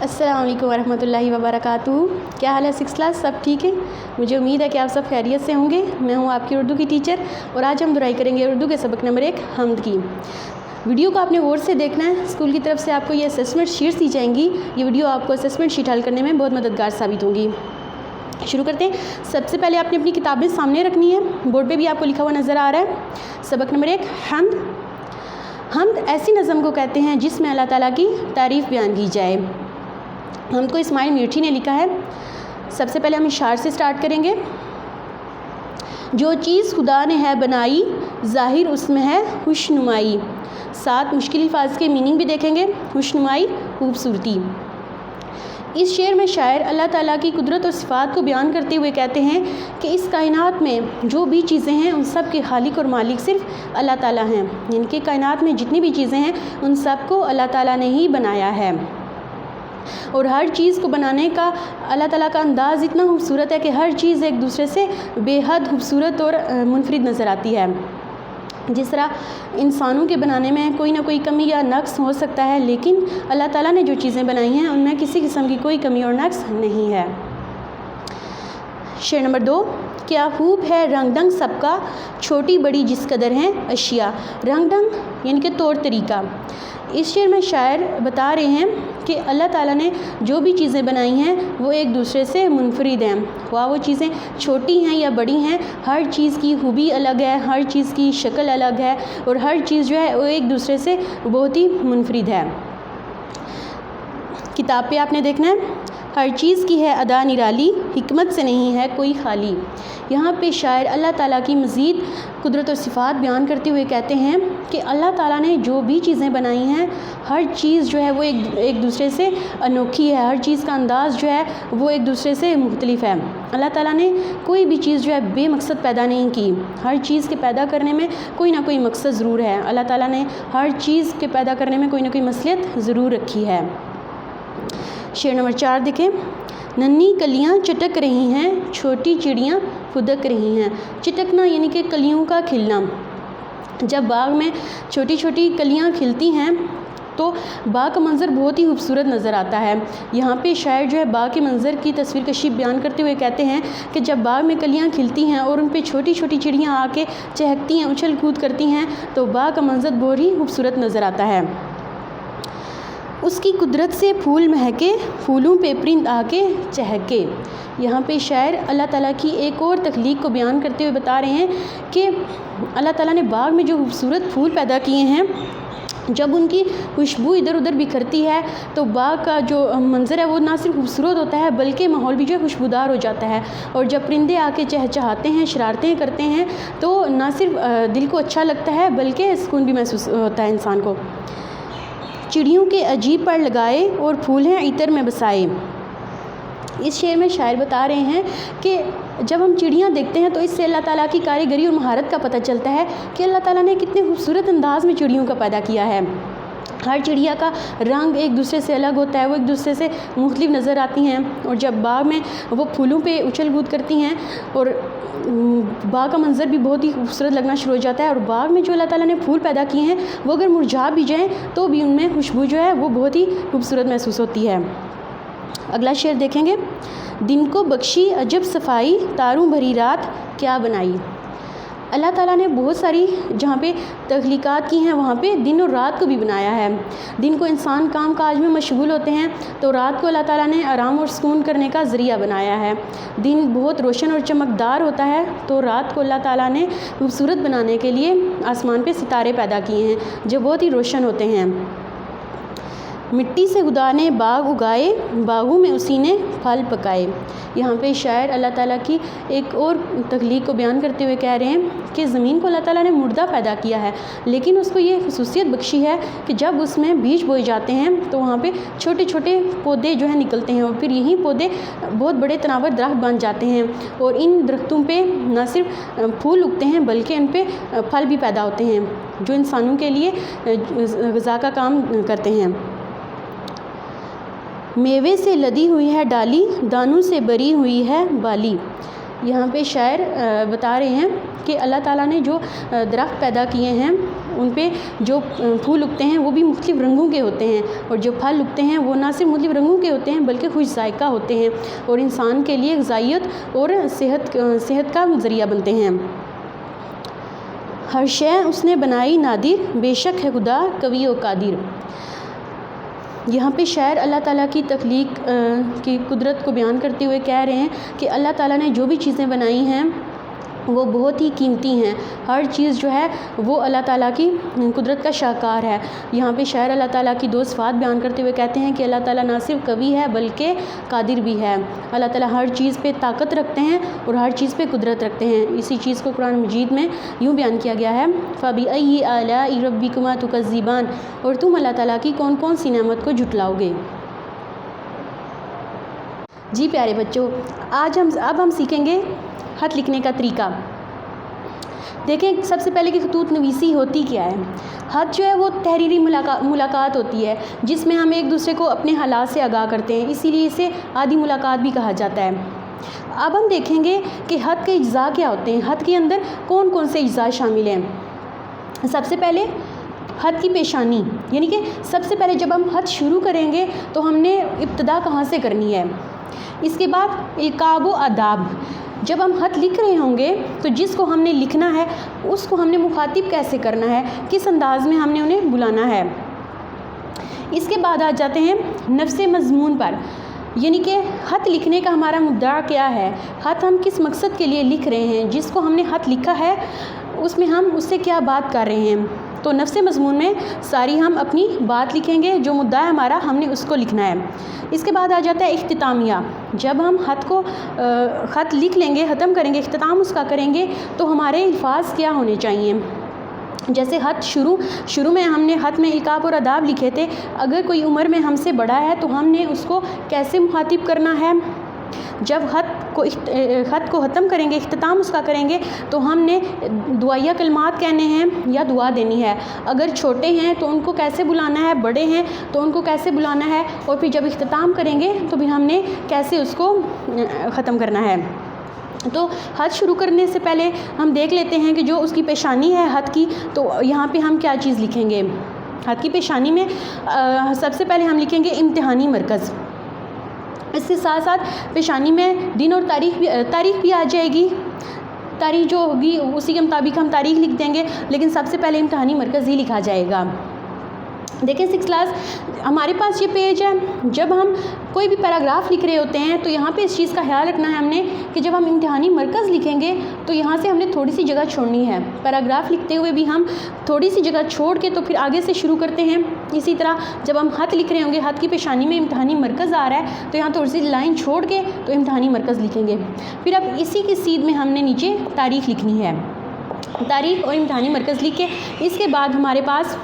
السلام علیکم ورحمۃ اللہ وبرکاتہ۔ کیا حال ہے 6 کلاس؟ سب ٹھیک ہے؟ مجھے امید ہے کہ آپ سب خیریت سے ہوں گے۔ میں ہوں آپ کی اردو کی ٹیچر اور آج ہم دہرائی کریں گے اردو کے سبق نمبر 1 حمد کی۔ ویڈیو کو آپ نے غور سے دیکھنا ہے۔ اسکول کی طرف سے آپ کو یہ اسیسمنٹ شیٹس دی جائیں گی۔ یہ ویڈیو آپ کو اسیسمنٹ شیٹ حل کرنے میں بہت مددگار ثابت ہوں گی۔ شروع کرتے ہیں۔ سب سے پہلے آپ نے اپنی کتابیں سامنے رکھنی ہے۔ بورڈ پہ بھی آپ کو لکھا ہوا نظر آ رہا ہے۔ سبق نمبر 1 حمد۔ حمد ایسی نظم کو کہتے ہیں جس میں اللہ تعالیٰ کی تعریف بیان کی جائے۔ حمد کو اسماعیل میٹھی نے لکھا ہے۔ سب سے پہلے ہم اشعار سے سٹارٹ کریں گے۔ جو چیز خدا نے ہے بنائی، ظاہر اس میں ہے خوش نمائی۔ 7 مشکل الفاظ کے میننگ بھی دیکھیں گے۔ خوش نمائی، خوبصورتی۔ اس شعر میں شاعر اللہ تعالیٰ کی قدرت اور صفات کو بیان کرتے ہوئے کہتے ہیں کہ اس کائنات میں جو بھی چیزیں ہیں ان سب کے خالق اور مالک صرف اللہ تعالیٰ ہیں، یعنی کہ کائنات میں جتنی بھی چیزیں ہیں ان سب کو اللہ تعالیٰ نے ہی بنایا ہے، اور ہر چیز کو بنانے کا اللہ تعالیٰ کا انداز اتنا خوبصورت ہے کہ ہر چیز ایک دوسرے سے بے حد خوبصورت اور منفرد نظر آتی ہے۔ جس طرح انسانوں کے بنانے میں کوئی نہ کوئی کمی یا نقص ہو سکتا ہے، لیکن اللہ تعالیٰ نے جو چیزیں بنائی ہیں ان میں کسی قسم کی کوئی کمی اور نقص نہیں ہے۔ شعر نمبر 2۔ کیا خوب ہے رنگ ڈھنگ سب کا، چھوٹی بڑی جس قدر ہیں اشیاء۔ رنگ ڈھنگ یعنی کہ طور طریقہ۔ اس شعر میں شاعر بتا رہے ہیں کہ اللہ تعالیٰ نے جو بھی چیزیں بنائی ہیں وہ ایک دوسرے سے منفرد ہیں، وہ چیزیں چھوٹی ہیں یا بڑی ہیں، ہر چیز کی خوبی الگ ہے، ہر چیز کی شکل الگ ہے، اور ہر چیز جو ہے وہ ایک دوسرے سے بہت ہی منفرد ہے۔ کتاب پہ آپ نے دیکھنا ہے۔ ہر چیز کی ہے ادا نرالی، حکمت سے نہیں ہے کوئی خالی۔ یہاں پہ شاعر اللہ تعالیٰ کی مزید قدرت اور صفات بیان کرتے ہوئے کہتے ہیں کہ اللہ تعالیٰ نے جو بھی چیزیں بنائی ہیں ہر چیز جو ہے وہ ایک دوسرے سے انوکھی ہے، ہر چیز کا انداز جو ہے وہ ایک دوسرے سے مختلف ہے۔ اللہ تعالیٰ نے کوئی بھی چیز جو ہے بے مقصد پیدا نہیں کی، ہر چیز کے پیدا کرنے میں کوئی نہ کوئی مقصد ضرور ہے۔ اللہ تعالیٰ نے ہر چیز کے پیدا کرنے میں کوئی نہ کوئی مصلحت ضرور رکھی ہے۔ شعر نمبر 4 دیکھیں۔ ننھی کلیاں چٹک رہی ہیں، چھوٹی چڑیاں پھدک رہی ہیں۔ چٹکنا یعنی کہ کلیوں کا کھلنا۔ جب باغ میں چھوٹی چھوٹی کلیاں کھلتی ہیں تو باغ کا منظر بہت ہی خوبصورت نظر آتا ہے۔ یہاں پہ شاعر جو ہے باغ کے منظر کی تصویر کشی بیان کرتے ہوئے کہتے ہیں کہ جب باغ میں کلیاں کھلتی ہیں اور ان پہ چھوٹی چھوٹی چڑیاں آ کے چہکتی ہیں، اچھل کود کرتی ہیں تو باغ کا منظر بہت ہی خوبصورت نظر آتا ہے۔ اس کی قدرت سے پھول مہکے، پھولوں پہ پرند آ کے چہکے۔ یہاں پہ شاعر اللہ تعالیٰ کی ایک اور تخلیق کو بیان کرتے ہوئے بتا رہے ہیں کہ اللہ تعالیٰ نے باغ میں جو خوبصورت پھول پیدا کیے ہیں، جب ان کی خوشبو ادھر ادھر بکھرتی ہے تو باغ کا جو منظر ہے وہ نہ صرف خوبصورت ہوتا ہے بلکہ ماحول بھی جو ہے خوشبودار ہو جاتا ہے، اور جب پرندے آ کے چہچہاتے ہیں، شرارتیں کرتے ہیں تو نہ صرف دل کو اچھا لگتا ہے بلکہ سکون بھی محسوس ہوتا ہے انسان کو۔ چڑیوں کے عجیب پر لگائے اور پھول ہیں عطر میں بسائے۔ اس شعر میں شاعر بتا رہے ہیں کہ جب ہم چڑیاں دیکھتے ہیں تو اس سے اللہ تعالیٰ کی کاریگری اور مہارت کا پتہ چلتا ہے کہ اللہ تعالیٰ نے کتنے خوبصورت انداز میں چڑیوں کا پیدا کیا ہے۔ ہر چڑیا کا رنگ ایک دوسرے سے الگ ہوتا ہے، وہ ایک دوسرے سے مختلف نظر آتی ہیں، اور جب باغ میں وہ پھولوں پہ اچھل کود کرتی ہیں اور باغ کا منظر بھی بہت ہی خوبصورت لگنا شروع ہو جاتا ہے، اور باغ میں جو اللہ تعالیٰ نے پھول پیدا کیے ہیں وہ اگر مرجھا بھی جائیں تو بھی ان میں خوشبو جو ہے وہ بہت ہی خوبصورت محسوس ہوتی ہے۔ اگلا شعر دیکھیں گے۔ دن کو بخشی عجب صفائی، تاروں بھری رات کیا بنائی۔ اللہ تعالیٰ نے بہت ساری جہاں پہ تخلیقات کی ہیں وہاں پہ دن اور رات کو بھی بنایا ہے۔ دن کو انسان کام کاج میں مشغول ہوتے ہیں تو رات کو اللہ تعالیٰ نے آرام اور سکون کرنے کا ذریعہ بنایا ہے۔ دن بہت روشن اور چمکدار ہوتا ہے تو رات کو اللہ تعالیٰ نے خوبصورت بنانے کے لیے آسمان پہ ستارے پیدا کیے ہیں جو بہت ہی روشن ہوتے ہیں۔ مٹی سے خدا نے باغ اگائے، باغوں میں اسی نے پھل پکائے۔ یہاں پہ شاعر اللہ تعالیٰ کی ایک اور تخلیق کو بیان کرتے ہوئے کہہ رہے ہیں کہ زمین کو اللہ تعالیٰ نے مردہ پیدا کیا ہے، لیکن اس کو یہ خصوصیت بخشی ہے کہ جب اس میں بیج بوئے جاتے ہیں تو وہاں پہ چھوٹے چھوٹے پودے جو ہیں نکلتے ہیں، اور پھر یہی پودے بہت بڑے تناور درخت بن جاتے ہیں، اور ان درختوں پہ نہ صرف پھول اگتے ہیں بلکہ ان پہ پھل بھی پیدا ہوتے ہیں جو انسانوں کے لیے غذا کا کام کرتے ہیں۔ میوے سے لدی ہوئی ہے ڈالی، دانوں سے بری ہوئی ہے بالی۔ یہاں پہ شاعر بتا رہے ہیں کہ اللہ تعالیٰ نے جو درخت پیدا کیے ہیں ان پہ جو پھول اگتے ہیں وہ بھی مختلف رنگوں کے ہوتے ہیں، اور جو پھل اگتے ہیں وہ نہ صرف مختلف رنگوں کے ہوتے ہیں بلکہ خوش ذائقہ ہوتے ہیں اور انسان کے لیے غذائیت اور صحت کا ذریعہ بنتے ہیں۔ ہر شے اس نے بنائی نادر، بے شک ہے خدا قوی و قادر۔ یہاں پہ شاعر اللہ تعالیٰ کی تخلیق کی قدرت کو بیان کرتے ہوئے کہہ رہے ہیں کہ اللہ تعالیٰ نے جو بھی چیزیں بنائی ہیں وہ بہت ہی قیمتی ہیں، ہر چیز جو ہے وہ اللہ تعالیٰ کی قدرت کا شاہکار ہے۔ یہاں پہ شاعر اللہ تعالیٰ کی دو صفات بیان کرتے ہوئے کہتے ہیں کہ اللہ تعالیٰ نہ صرف قوی ہے بلکہ قادر بھی ہے۔ اللہ تعالیٰ ہر چیز پہ طاقت رکھتے ہیں اور ہر چیز پہ قدرت رکھتے ہیں۔ اسی چیز کو قرآن مجید میں یوں بیان کیا گیا ہے، فَبِأَيِّ آلَاءِ رَبِّكُمَا تُكَذِّبَانِ، اور تم اللہ تعالیٰ کی کون کون سی نعمت کو جھٹلاؤ گے۔ جی پیارے بچوں، اب ہم سیکھیں گے خط لکھنے کا طریقہ۔ دیکھیں سب سے پہلے کہ خطوط نویسی ہوتی کیا ہے۔ خط جو ہے وہ تحریری ملاقات ہوتی ہے جس میں ہم ایک دوسرے کو اپنے حالات سے آگاہ کرتے ہیں، اسی لیے اسے عادی ملاقات بھی کہا جاتا ہے۔ اب ہم دیکھیں گے کہ خط کے اجزاء کیا ہوتے ہیں، خط کے اندر کون کون سے اجزاء شامل ہیں۔ سب سے پہلے خط کی پیشانی، یعنی کہ سب سے پہلے جب ہم خط شروع کریں گے تو ہم نے ابتدا کہاں سے کرنی ہے۔ اس کے بعد القاب و آداب، جب ہم خط لکھ رہے ہوں گے تو جس کو ہم نے لکھنا ہے اس کو ہم نے مخاطب کیسے کرنا ہے، کس انداز میں ہم نے انہیں بلانا ہے۔ اس کے بعد آ جاتے ہیں نفس مضمون پر، یعنی کہ خط لکھنے کا ہمارا مدعا کیا ہے، خط ہم کس مقصد کے لیے لکھ رہے ہیں، جس کو ہم نے خط لکھا ہے اس میں ہم اس سے کیا بات کر رہے ہیں۔ تو نفس مضمون میں ساری ہم اپنی بات لکھیں گے، جو مدعا ہے ہمارا ہم نے اس کو لکھنا ہے۔ اس کے بعد آ جاتا ہے اختتامیہ، جب ہم خط لکھ لیں گے، ختم کریں گے، اختتام اس کا کریں گے تو ہمارے الفاظ کیا ہونے چاہیے۔ جیسے خط شروع میں ہم نے خط میں القاب اور آداب لکھے تھے، اگر کوئی عمر میں ہم سے بڑا ہے تو ہم نے اس کو کیسے مخاطب کرنا ہے۔ جب خط کو ختم کریں گے، اختتام اس کا کریں گے تو ہم نے دعائیہ کلمات کہنے ہیں یا دعا دینی ہے۔ اگر چھوٹے ہیں تو ان کو کیسے بلانا ہے، بڑے ہیں تو ان کو کیسے بلانا ہے، اور پھر جب اختتام کریں گے تو پھر ہم نے کیسے اس کو ختم کرنا ہے۔ تو خط شروع کرنے سے پہلے ہم دیکھ لیتے ہیں کہ جو اس کی پیشانی ہے خط کی، تو یہاں پہ ہم کیا چیز لکھیں گے۔ خط کی پیشانی میں سب سے پہلے ہم لکھیں گے امتحانی مرکز۔ اس کے ساتھ ساتھ پیشانی میں دن اور تاریخ بھی آ جائے گی، تاریخ جو ہوگی اسی کے مطابق ہم تاریخ لکھ دیں گے، لیکن سب سے پہلے امتحانی مرکز ہی لکھا جائے گا۔ دیکھیں 6 کلاس ہمارے پاس یہ پیج ہے، جب ہم کوئی بھی پیراگراف لکھ رہے ہوتے ہیں تو یہاں پہ اس چیز کا خیال رکھنا ہے ہم نے کہ جب ہم امتحانی مرکز لکھیں گے تو یہاں سے ہم نے تھوڑی سی جگہ چھوڑنی ہے۔ پیراگراف لکھتے ہوئے بھی ہم تھوڑی سی جگہ چھوڑ کے تو پھر آگے سے شروع کرتے ہیں۔ اسی طرح جب ہم خط لکھ رہے ہوں گے، خط کی پیشانی میں امتحانی مرکز آ رہا ہے تو یہاں تھوڑی سی لائن چھوڑ کے تو امتحانی مرکز لکھیں گے۔ پھر اب اسی کی سیدھ میں ہم نے نیچے تاریخ لکھنی ہے، تاریخ اور امتحانی مرکز لکھ کے اس کے بعد ہمارے پاس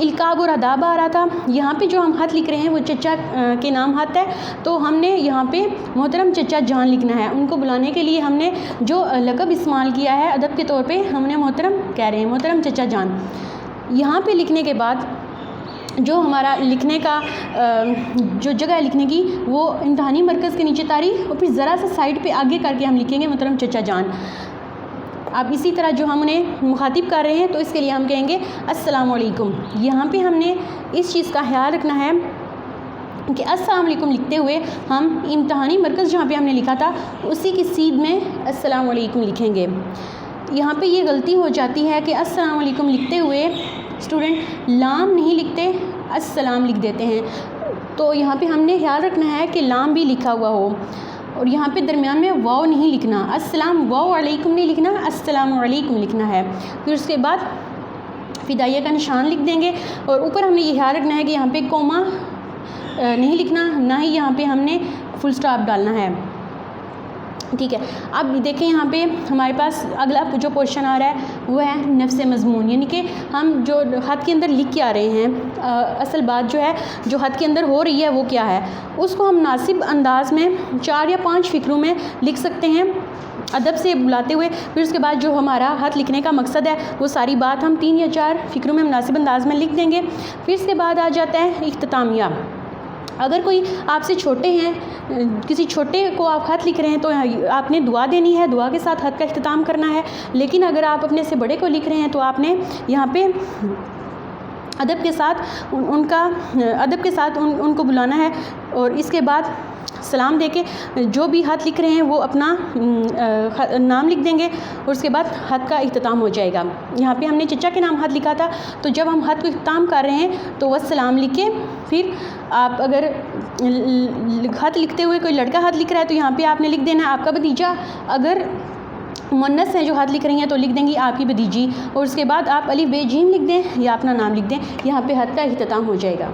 القاب اور آداب آ رہا تھا۔ یہاں پہ جو ہم خط لکھ رہے ہیں وہ چچا کے نام خط ہے، تو ہم نے یہاں پہ محترم چچا جان لکھنا ہے۔ ان کو بلانے کے لیے ہم نے جو لقب استعمال کیا ہے ادب کے طور پہ، ہم نے محترم کہہ رہے ہیں، محترم چچا جان۔ یہاں پہ لکھنے کے بعد جو ہمارا لکھنے کا جو جگہ ہے لکھنے کی، وہ امتحانی مرکز کے نیچے تاریخ اور پھر ذرا سا سائڈ پہ آگے کر کے ہم لکھیں گے محترم چچا جان۔ اب اسی طرح جو ہم انہیں مخاطب کر رہے ہیں تو اس کے لیے ہم کہیں گے السلام علیکم۔ یہاں پہ ہم نے اس چیز کا خیال رکھنا ہے کہ السلام علیکم لکھتے ہوئے ہم امتحانی مرکز جہاں پہ ہم نے لکھا تھا اسی کی سیدھ میں السلام علیکم لکھیں گے۔ یہاں پہ یہ غلطی ہو جاتی ہے کہ السلام علیکم لکھتے ہوئے اسٹوڈنٹ لام نہیں لکھتے، السلام لکھ دیتے ہیں۔ تو یہاں پہ ہم نے خیال رکھنا ہے کہ لام بھی لکھا ہوا ہو، اور یہاں پہ درمیان میں واو نہیں لکھنا، السلام واو علیکم نہیں لکھنا، السلام علیکم لکھنا ہے۔ پھر اس کے بعد فدائیہ کا نشان لکھ دیں گے، اور اوپر ہم نے یہ خیال رکھنا ہے کہ یہاں پہ کوما نہیں لکھنا، نہ ہی یہاں پہ ہم نے فل سٹاپ ڈالنا ہے۔ ٹھیک ہے، اب دیکھیں یہاں پہ ہمارے پاس اگلا جو پورشن آ رہا ہے وہ ہے نفس مضمون، یعنی کہ ہم جو خط کے اندر لکھ کے آ رہے ہیں، اصل بات جو ہے جو خط کے اندر ہو رہی ہے وہ کیا ہے، اس کو ہم مناسب انداز میں 4 یا 5 فقروں میں لکھ سکتے ہیں ادب سے بلاتے ہوئے۔ پھر اس کے بعد جو ہمارا خط لکھنے کا مقصد ہے وہ ساری بات ہم 3 یا 4 فقروں میں مناسب انداز میں لکھ دیں گے۔ پھر اس کے بعد آ جاتا ہے اختتامیہ۔ اگر کوئی آپ سے چھوٹے ہیں، کسی چھوٹے کو آپ خط لکھ رہے ہیں تو آپ نے دعا دینی ہے، دعا کے ساتھ خط کا اختتام کرنا ہے. لیکن اگر آپ اپنے سے بڑے کو لکھ رہے ہیں تو آپ نے یہاں پہ ادب کے ساتھ ان کو بلانا ہے، اور اس کے بعد سلام دے کے جو بھی خط لکھ رہے ہیں وہ اپنا نام لکھ دیں گے، اور اس کے بعد خط کا اختتام ہو جائے گا. یہاں پہ ہم نے چچا کے نام خط لکھا تھا، تو جب ہم خط کو اختتام کر رہے ہیں تو والسلام لکھ کے پھر آپ اگر خط لکھتے ہوئے کوئی لڑکا خط لکھ رہا ہے تو یہاں پہ آپ نے لکھ دینا آپ کا بھتیجا. اگر مؤنث ہیں جو خط لکھ رہی ہیں تو لکھ دیں گی آپ کی بھتیجی، اور اس کے بعد آپ الف ب ج لکھ دیں یا اپنا نام لکھ دیں. یہاں پہ خط کا اختتام ہو جائے گا.